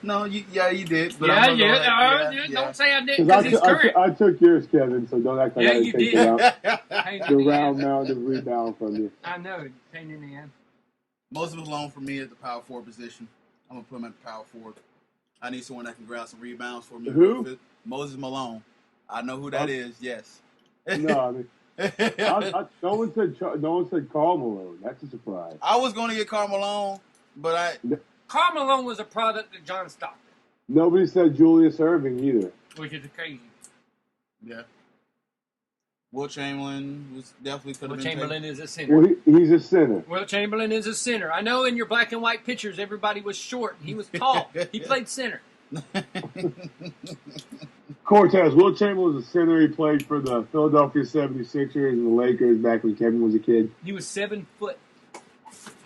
No, you did. But yeah. Don't say I didn't because he's current. I took yours, Kevin, so don't act like I didn't take the round mound of rebound from you. I know. Pain in the ass. Moses Malone for me at the power forward position. I'm going to put him at the power forward. I need someone that can grab some rebounds for me. Who? Moses Malone. I know who that is, yes. No, I mean, no one said Karl Malone. That's a surprise. I was going to get Karl Malone, but Karl Malone was a product of John Stockton. Nobody said Julius Erving either. Which is crazy. Yeah. Wilt Chamberlain was definitely could have been Chamberlain is a center. Well, he's a center. Wilt Chamberlain is a center. I know in your black and white pictures everybody was short. He was tall. He played center. Cortez, Wilt Chamberlain was a center. He played for the Philadelphia 76ers and the Lakers back when Kevin was a kid. He was 7 foot.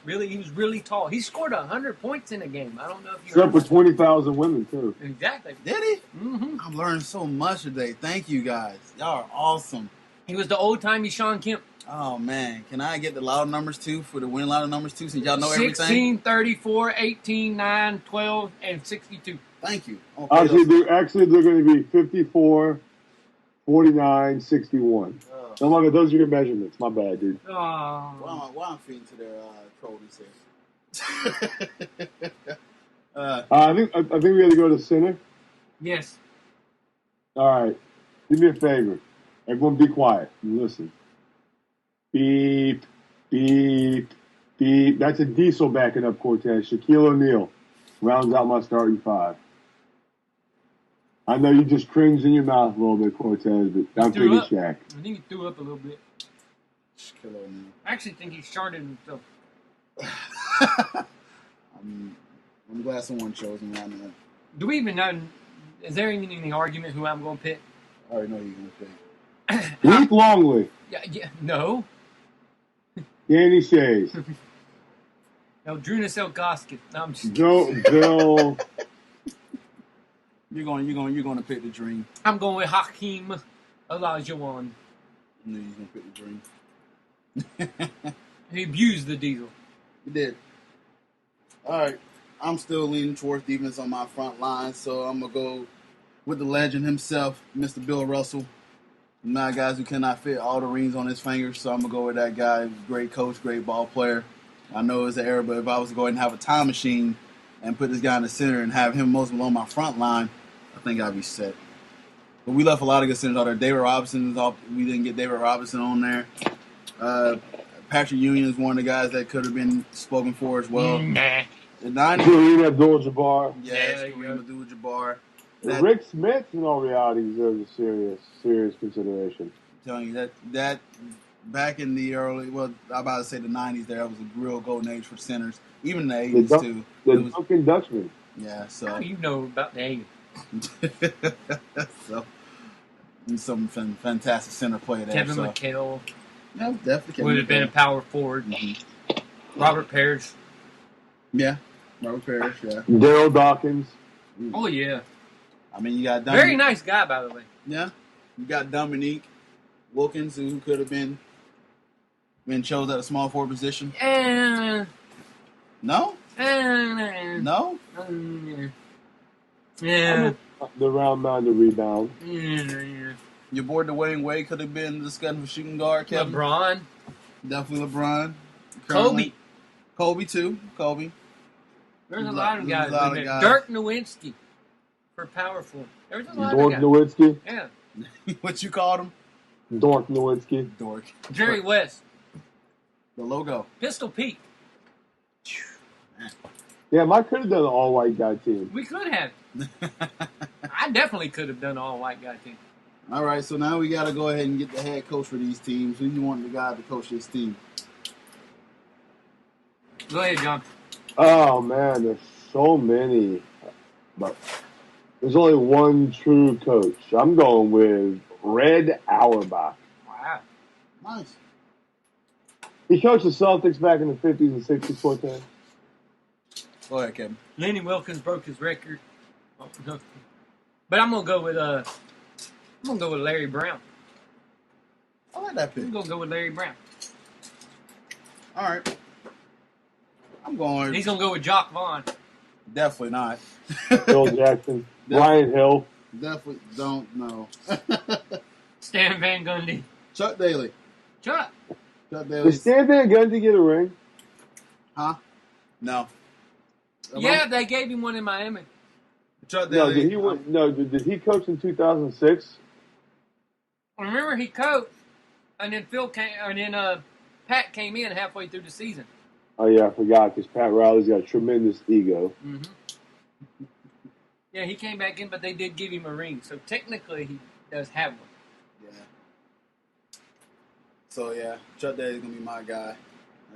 Really, he was really tall. He scored 100 points in a game. I don't know if you slept with 20,000 women, too. Exactly. Did he? Mm-hmm. I'm learning so much today. Thank you, guys. Y'all are awesome. He was the old-timey Sean Kemp. Oh, man. Can I get the loud numbers, too, for the win loud numbers, too, since y'all know 16, everything? 16, 34, 18, 9, 12, and 62. Thank you. Okay, they're going to be 54, 49, 61. Oh. Those are your measurements. My bad, dude. Oh. Why I'm feeding to their trolls here? I think we got to go to center. Yes. All right. Do me a favor. Everyone be quiet and listen. Beep, beep, beep. That's a diesel backing up Cortez. Shaquille O'Neal rounds out my starting five. I know you just cringed in your mouth a little bit, Cortez, but I'm thinking Shaq. I think he threw up a little bit. Shaquille O'Neal. I actually think he started himself. I'm glad someone chose him right now. Do we even know? Is there even any argument who I'm going to pick? I already know who you're going to pick. Luke Longley. Yeah, no. Danny Shays. No, Drunas Elgoskis. No, I'm just Bill. You're going to pick the dream. I'm going with Hakeem Olajuwon. I knew you was going to pick the dream. He abused the diesel. He did. All right. I'm still leaning towards defense on my front line, so I'm going to go with the legend himself, Mr. Bill Russell. Not guys who cannot fit all the rings on his fingers, so I'm going to go with that guy. Great coach, great ball player. I know it's an error, but if I was to go ahead and have a time machine and put this guy in the center and have him most along my front line, I think I'd be set. But we left a lot of good centers out there. David Robinson, we didn't get David Robinson on there. Patrick Ewing is one of the guys that could have been spoken for as well. Nah. The 90s. Kareem Abdul-Jabbar. Yes, Kareem Abdul-Jabbar. Rick Smith, in all reality, deserves a serious consideration. I'm telling you, that back in the early, I'm about to say the 90s, there was a real golden age for centers. Even the 80s, too. The Duncan Dutchman. Yeah, so. How do you know about the 80s? So, some fantastic center play there. Kevin McHale. Yeah, definitely. Kevin would have been a power forward. Mm-hmm. Robert Parrish. Yeah, Robert Parrish, yeah. Daryl Dawkins. Oh, yeah. I mean, you got Dominique. Very nice guy, by the way. Yeah. You got Dominique Wilkins, who could have been chose at a small forward position. No? No? Yeah. The round mound, the rebound. Yeah. Your boy Dwayne Wade could have been discussed for shooting guard, Kevin. LeBron. Definitely LeBron. Kobe, too. Kobe. There's a lot of guys. Dirk Nowitzki for power forward. There's a lot of guys. Nowitzki? Yeah. What you called him? Dork Nowitzki. Dork. Jerry West. The logo. Pistol Pete. Yeah, I could have done an all-white guy team. We could have. I definitely could have done an all-white guy team. All right, so now we got to go ahead and get the head coach for these teams. Who do you want the guy to coach this team? Go ahead, John. Oh, man, there's so many. But there's only one true coach. I'm going with Red Auerbach. Wow. Nice. He coached the Celtics back in the 50s and 60s, Cortez. Go ahead, Kevin. Lenny Wilkins broke his record. Oh, no. But I'm gonna go with Larry Brown. I like that pick. I'm gonna go with Larry Brown. All right. I'm going. He's gonna go with Jock Vaughn. Definitely not. Phil Jackson, Brian Hill. Definitely don't know. Stan Van Gundy. Chuck Daly. Chuck. Chuck Did Daly. Stan Van Gundy get a ring? Huh? No. Yeah, they gave him one in Miami. Chuck No, Daly. did he coach in 2006? I remember he coached, and then Pat came in halfway through the season. Oh yeah, I forgot because Pat Riley's got a tremendous ego. Mm-hmm. Yeah, he came back in, but they did give him a ring, so technically he does have one. Yeah. So yeah, Chuck Daly's gonna be my guy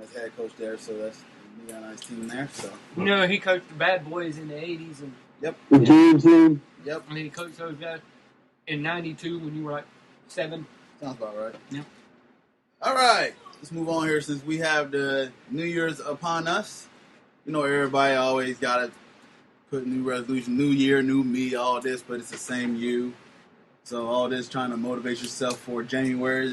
as head coach there. So we got a nice team there. So. You know, he coached the Bad Boys in the '80s, and Yep. The Dream Team. Yep. and then he coached those guys in '92 when you were like 7. Sounds about right. Yeah. All right. Let's move on here since we have the New Year's upon us. You know, everybody always gotta put new resolution, new year, new me, all this, but it's the same you. So all this trying to motivate yourself for January.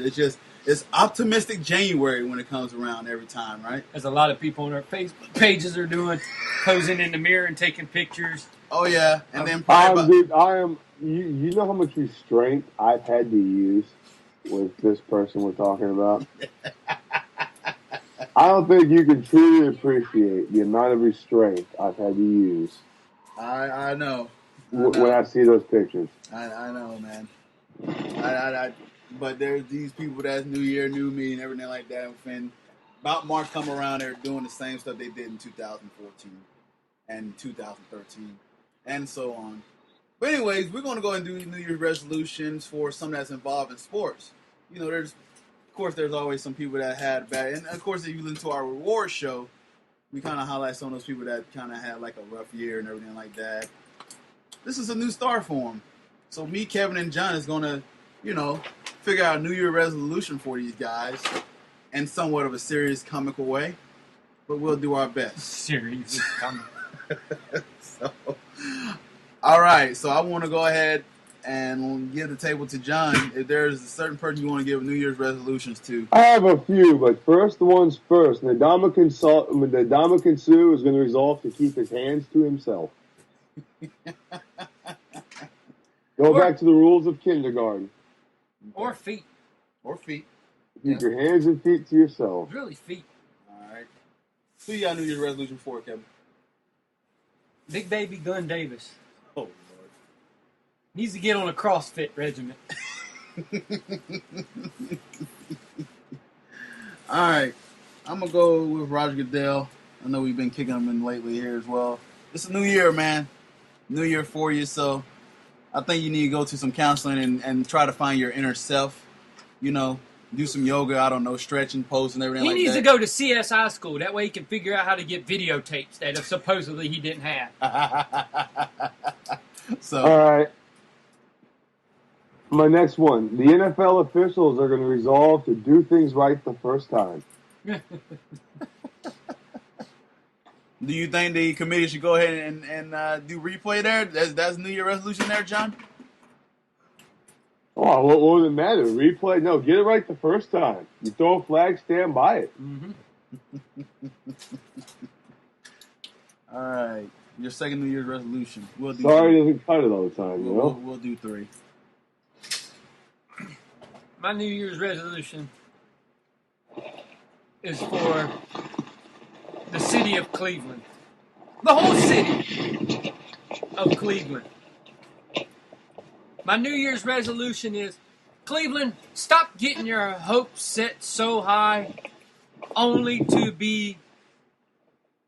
It's optimistic January when it comes around every time, right? As a lot of people on our Facebook pages are doing, posing in the mirror and taking pictures. Oh yeah, and then Dude, I am. You know how much restraint I've had to use with this person we're talking about. I don't think you can truly appreciate the amount of restraint I've had to use. I know. When I see those pictures. I know, man. But there's these people that's New Year, New Me, and everything like that. And about March come around, they're doing the same stuff they did in 2014 and 2013, and so on. But anyways, we're going to go and do New Year's resolutions for something that's involved in sports. You know, there's always some people that had bad, and of course, if you listen to our reward show, we kind of highlight some of those people that kind of had like a rough year and everything like that. This is a new start for them. So me, Kevin, and John is going to, figure out a New Year resolution for these guys in somewhat of a serious, comical way. But we'll do our best. Serious comical. So, all right. So I want to go ahead and give the table to John. If there's a certain person you want to give New Year's resolutions to. I have a few, but first the ones first. Ndamukong Suh is going to resolve to keep his hands to himself. Go back to the rules of kindergarten. Or feet. Keep your hands and feet to yourself. Really feet. All right. Who you got New Year's resolution for, Kevin? Big baby Gun Davis. Oh, Lord. Needs to get on a CrossFit regimen. All right. I'm going to go with Roger Goodell. I know we've been kicking him in lately here as well. It's a new year, man. New year for you, so I think you need to go to some counseling and try to find your inner self. Do some yoga, I don't know, stretching, posing, everything like that. He needs to go to CSI school. That way he can figure out how to get videotapes that supposedly he didn't have. So, all right. My next one. The NFL officials are going to resolve to do things right the first time. Do you think the committee should go ahead and do replay there? That's New Year resolution there, John? Oh, what would it matter? Replay? No, get it right the first time. You throw a flag, stand by it. Mm-hmm. All right. Your second New Year's resolution. We'll do Sorry three. it doesn't cut it all the time, We'll do 3. My New Year's resolution is for the city of Cleveland. The whole city of Cleveland. My New Year's resolution is, Cleveland, stop getting your hopes set so high only to be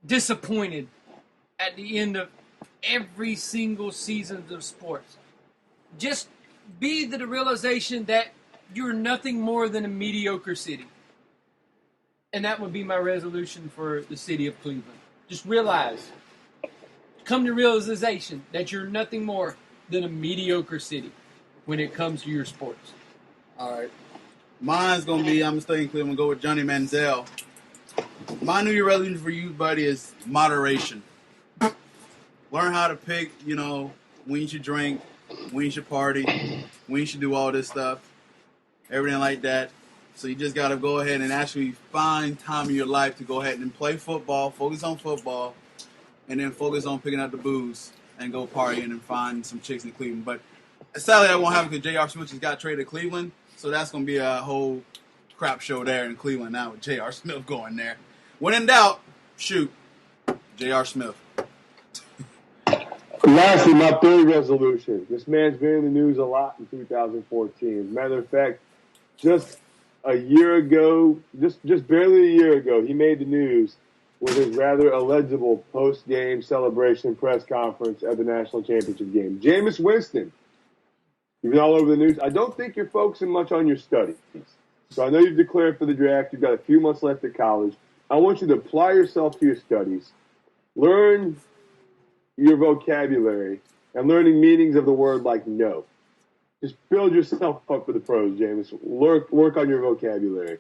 disappointed at the end of every single season of sports. Just be the realization that you're nothing more than a mediocre city. And that would be my resolution for the city of Cleveland. Just come to realization that you're nothing more than a mediocre city when it comes to your sports. All right. Mine's going to be, I'm staying clear, I'm going to go with Johnny Manziel. My New Year resolution for you, buddy, is moderation. Learn how to pick, when you should drink, when you should party, when you should do all this stuff, everything like that. So you just got to go ahead and actually find time in your life to go ahead and play football, focus on football, and then focus on picking up the booze and go partying and find some chicks in Cleveland. But sadly, that won't happen because J.R. Smith just got traded to Cleveland, so that's going to be a whole crap show there in Cleveland now with J.R. Smith going there. When in doubt, shoot, J.R. Smith. Lastly, my third resolution. This man's been in the news a lot in 2014. As a matter of fact, just a year ago, just barely a year ago, he made the news with his rather illegible post-game celebration press conference at the national championship game. Jameis Winston, you've been all over the news. I don't think you're focusing much on your studies. So I know you've declared for the draft. You've got a few months left at college. I want you to apply yourself to your studies, learn your vocabulary, and learning meanings of the word like no. Just build yourself up for the pros, Jameis. Work on your vocabulary.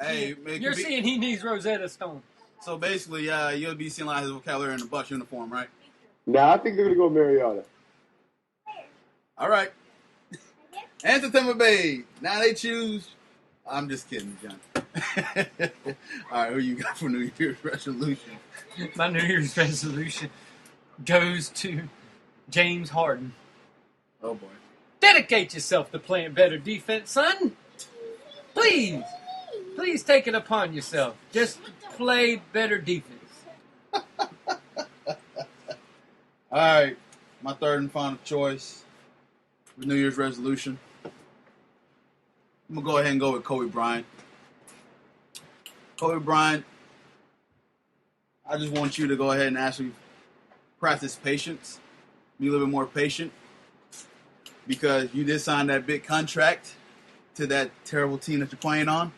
Hey, you're saying he needs Rosetta Stone. So basically, you'll be seeing a lot of his vocabulary in the Bucs uniform, right? Nah, I think they're going to go Mariota. All right. And to Tampa Bay. Now they choose. I'm just kidding, John. All right, who you got for New Year's resolution? My New Year's resolution goes to James Harden. Oh, boy. Dedicate yourself to playing better defense, son. Please. Please take it upon yourself. Just play better defense. All right. My third and final choice for New Year's resolution. I'm going to go ahead and go with Kobe Bryant. Kobe Bryant, I just want you to go ahead and actually practice patience. Be a little bit more patient. Because you did sign that big contract to that terrible team that you're playing on.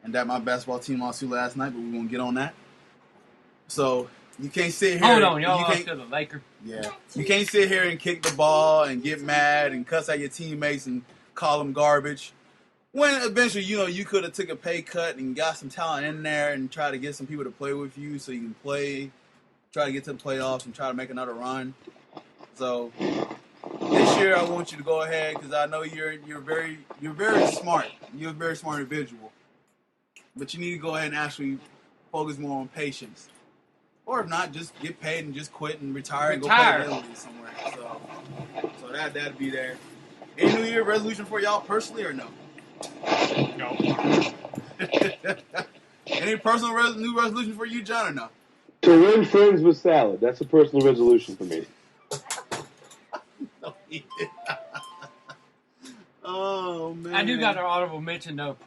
And that my basketball team lost to last night, but we're going to get on that. So, you can't sit here. Hold on, y'all lost to the Lakers. Yeah. You can't sit here and kick the ball and get mad and cuss at your teammates and call them garbage. When eventually, you could have took a pay cut and got some talent in there and try to get some people to play with you so you can play, try to get to the playoffs and try to make another run. So, this year I want you to go ahead because I know you're very smart. You're a very smart individual. But you need to go ahead and actually focus more on patience. Or if not, just get paid and just quit and retire. And go play the league somewhere. So that'd be there. Any New Year resolution for y'all personally or no? No. Any personal new resolution for you, John, or no? To win friends with salad. That's a personal resolution for me. No, he did not. Oh, man. I do got an honorable mention, though.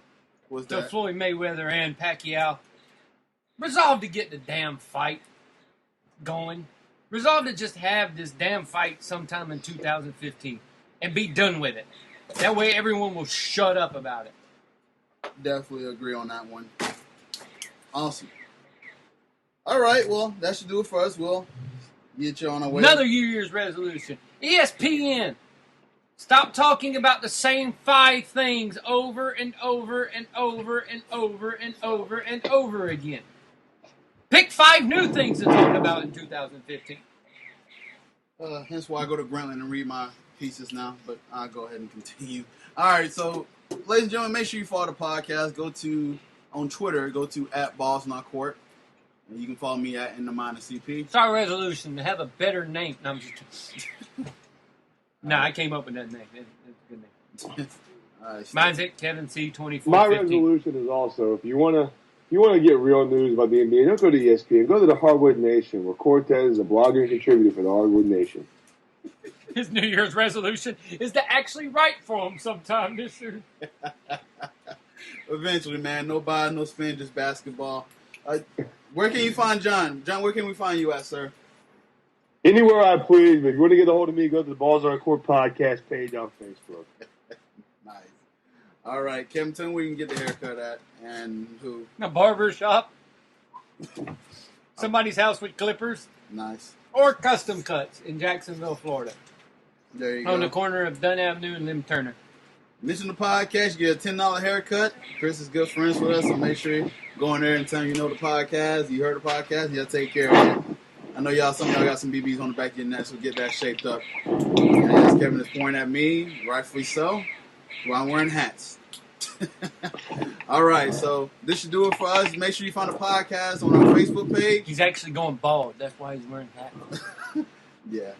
What's to that? Floyd Mayweather and Pacquiao. Resolve to get the damn fight going. Resolve to just have this damn fight sometime in 2015 and be done with it. That way everyone will shut up about it. Definitely agree on that one. Awesome. All right, well, that should do it for us. We'll get you on our way. Another New Year's resolution. ESPN. Stop talking about the same 5 things over and over and over and over and over and over again. Pick 5 new things to talk about in 2015. Hence why I go to Grantland and read my pieces now, but I'll go ahead and continue. All right, so, ladies and gentlemen, make sure you follow the podcast. On Twitter, go to @BallsNotCourt. And you can follow me at @InTheMindOfCP. It's our resolution to have a better name. No, I'm just No, I came up with that name. It's a good name. All right, Mine's at Kevin C. 2415. My resolution is also, if you want to get real news about the NBA, don't go to ESPN. Go to the Hardwood Nation, where Cortez is a blogger and contributor for the Hardwood Nation. His New Year's resolution is to actually write for him sometime this year. Eventually, man. No buy, no spend, just basketball. Where can you find John? John, where can we find you at, sir? Anywhere I please, but if you want to get a hold of me, go to the Balls on Court podcast page on Facebook. Nice. All right, Kevin, tell me where you can get the haircut at and who? A barber shop. Somebody's house with clippers. Nice. Or custom cuts in Jacksonville, Florida. There you On go. the corner of Dunn Avenue and Lim Turner. Listen to the podcast, you get a $10 haircut. Chris is good friends with us, so make sure you go in there and tell him you know the podcast. You heard the podcast, you got to take care of it. I know some of y'all got some BBs on the back of your neck, so get that shaped up. And as Kevin is pointing at me, rightfully so, while I'm wearing hats. All right, so this should do it for us. Make sure you find the podcast on our Facebook page. He's actually going bald. That's why he's wearing hats. Yeah.